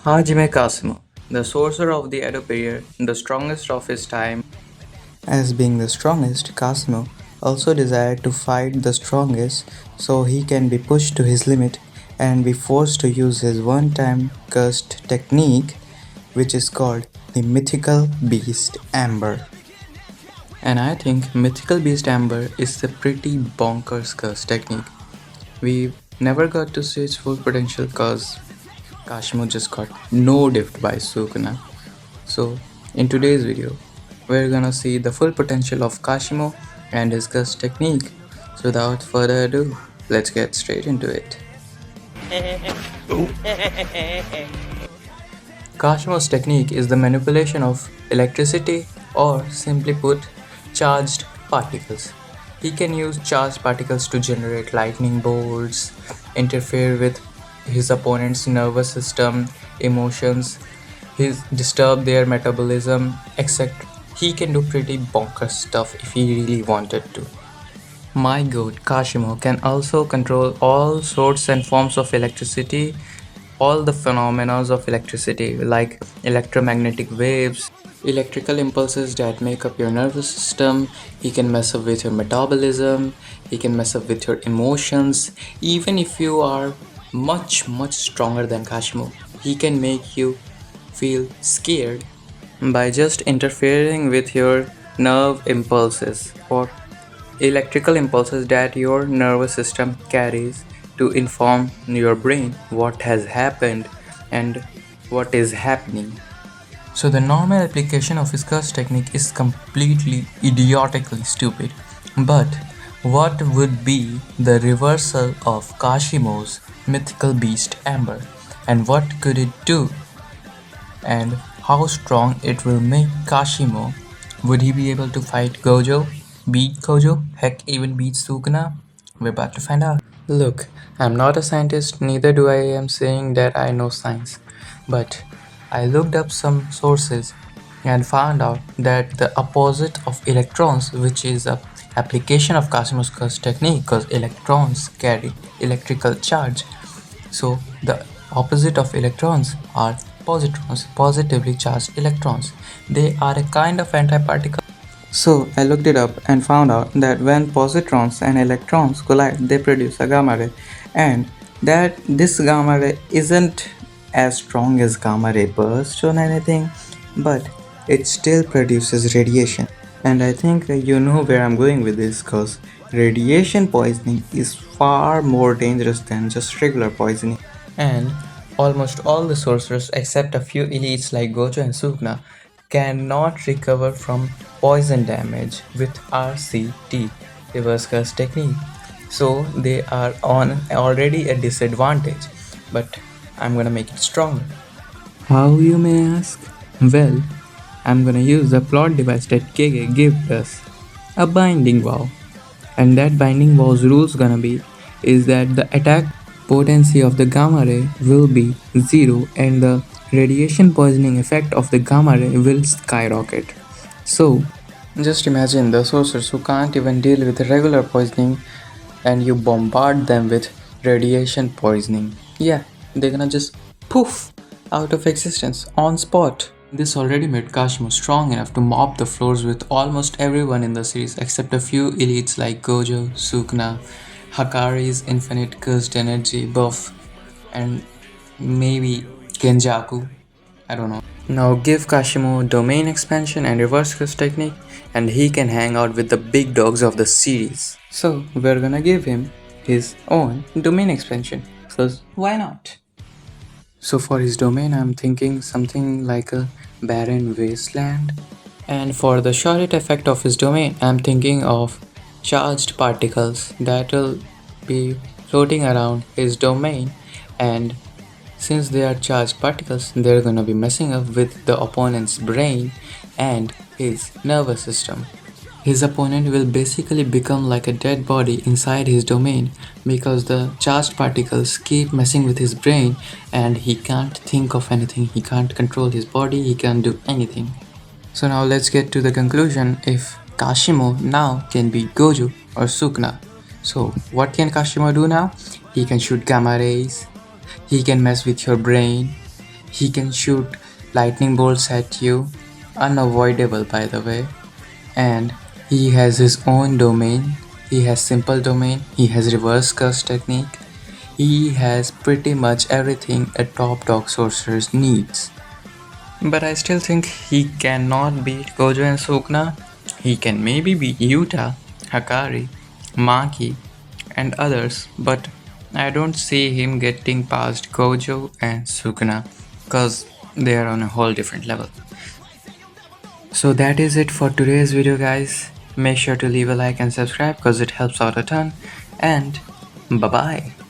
HAJIME Kashimo, the sorcerer of the Edo period, the strongest of his time. As being the strongest, Cosimo also desired to fight the strongest so he can be pushed to his limit and be forced to use his one-time cursed technique, which is called the Mythical Beast Amber. And I think Mythical Beast Amber is a pretty bonkers curse technique. We never got to see its full potential cause Kashimo just got no diffed by Sukuna. So, in today's video, we're gonna see the full potential of Kashimo and his curse technique. So, without further ado, let's get straight into it. Kashimo's technique is the manipulation of electricity, or simply put, charged particles. He can use charged particles to generate lightning bolts, interfere with his opponent's nervous system, emotions, disturb their metabolism, etc. He can do pretty bonkers stuff if he really wanted to. My god, Kashimo can also control all sorts and forms of electricity, all the phenomena of electricity like electromagnetic waves, electrical impulses that make up your nervous system. He can mess up with your metabolism, he can mess up with your emotions. Even if you are much stronger than Kashimo, he can make you feel scared by just interfering with your nerve impulses or electrical impulses that your nervous system carries to inform your brain what has happened and what is happening. So the normal application of his curse technique is completely idiotically stupid. But what would be the reversal of Kashimo's mythical beast Amber, and what could it do? And how strong it will make Kashimo? Would he be able to fight Gojo? Beat Gojo? Heck, even beat Sukuna? We're about to find out. Look, I'm not a scientist, neither do I am saying that I know science. But I looked up some sources and found out that the opposite of electrons, which is a application of Kashimo's curse technique, because electrons carry electrical charge. So the opposite of electrons are positrons, positively charged electrons. They are a kind of antiparticle. So I looked it up and found out that when positrons and electrons collide, they produce a gamma ray, and that this gamma ray isn't as strong as gamma ray burst or anything, but it still produces radiation. And I think you know where I'm going with this, because radiation poisoning is far more dangerous than just regular poisoning. And almost all the sorcerers except a few elites like Gojo and Sukuna cannot recover from poison damage with RCT, reverse curse technique. So they are on already a disadvantage, but I'm gonna make it stronger. How, you may ask? Well, I'm gonna use the plot device that Kege gave us, a binding vow. And that binding vow's rules gonna be is that the attack potency of the gamma ray will be 0 and the radiation poisoning effect of the gamma ray will skyrocket. So just imagine the sorcerers who can't even deal with regular poisoning and you bombard them with radiation poisoning. Yeah, they're gonna just poof out of existence on spot. This already made Kashimo strong enough to mop the floors with almost everyone in the series except a few elites like Gojo, Sukuna, Hakari's infinite cursed energy buff, and maybe Genjaku. I don't know. Now give Kashimo domain expansion and reverse curse technique, and he can hang out with the big dogs of the series. So we're gonna give him his own domain expansion, because why not? So for his domain, I'm thinking something like a barren wasteland. And for the short effect of his domain, I'm thinking of charged particles that will be floating around his domain, and since they are charged particles, they're gonna be messing up with the opponent's brain and his nervous system. His opponent will basically become like a dead body inside his domain because the charged particles keep messing with his brain and he can't think of anything, he can't control his body, he can't do anything. So now let's get to the conclusion if Kashimo now can beat Gojo or Sukuna. So what can Kashimo do now? He can shoot gamma rays, he can mess with your brain, He can shoot lightning bolts at you, unavoidable by the way, and he has his own domain. He has simple domain, he has reverse curse technique, he has pretty much everything a top dog sorcerer needs. But I still think he cannot beat Gojo and Sukuna. He can maybe beat Yuta, Hakari, Maki, and others, but I don't see him getting past Gojo and Sukuna because they are on a whole different level. So that is it for today's video, guys. Make sure to leave a like and subscribe because it helps out a ton. And bye bye.